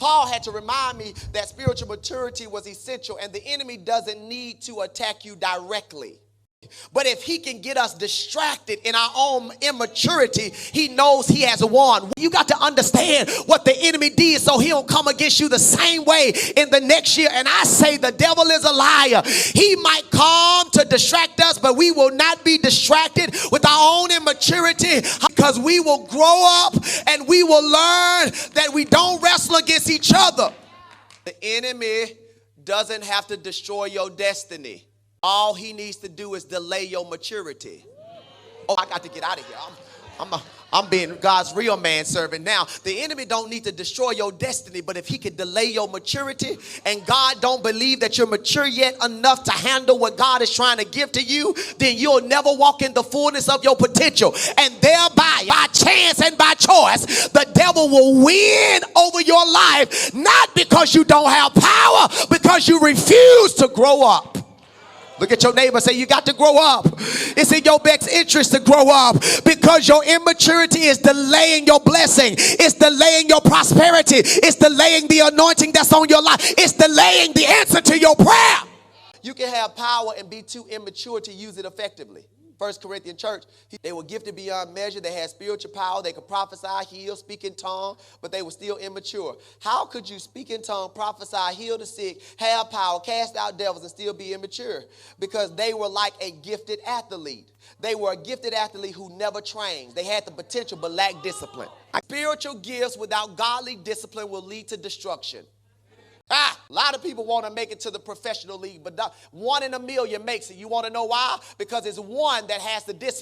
Paul had to remind me that spiritual maturity was essential, and the enemy doesn't need to attack you directly. But if he can get us distracted in our own immaturity, he knows he has won. You got to understand what the enemy did so he don't come against you the same way in the next year. And I say the devil is a liar. He might come to distract us, but we will not be distracted with our own immaturity, because we will grow up and we will learn that we don't wrestle against each other. The enemy doesn't have to destroy your destiny. All he needs to do is delay your maturity. Oh, I got to get out of here. I'm being God's real man servant now. The enemy don't need to destroy your destiny, but if he can delay your maturity, and God don't believe that you're mature yet enough to handle what God is trying to give to you, then you'll never walk in the fullness of your potential. And thereby, by chance and by choice, the devil will win over your life, not because you don't have power, because you refuse to grow up. Look at your neighbor, say, you got to grow up. It's in your best interest to grow up, because your immaturity is delaying your blessing. It's delaying your prosperity. It's delaying the anointing that's on your life. It's delaying the answer to your prayer. You can have power and be too immature to use it effectively. 1 Corinthians church, they were gifted beyond measure. They had spiritual power. They could prophesy, heal, speak in tongues, but they were still immature. How could you speak in tongues, prophesy, heal the sick, have power, cast out devils, and still be immature? Because they were like a gifted athlete. They were a gifted athlete who never trained. They had the potential but lacked discipline. Spiritual gifts without godly discipline will lead to destruction. A lot of people want to make it to the professional league, but 1 in a million makes it. You want to know why? Because it's one that has the discipline.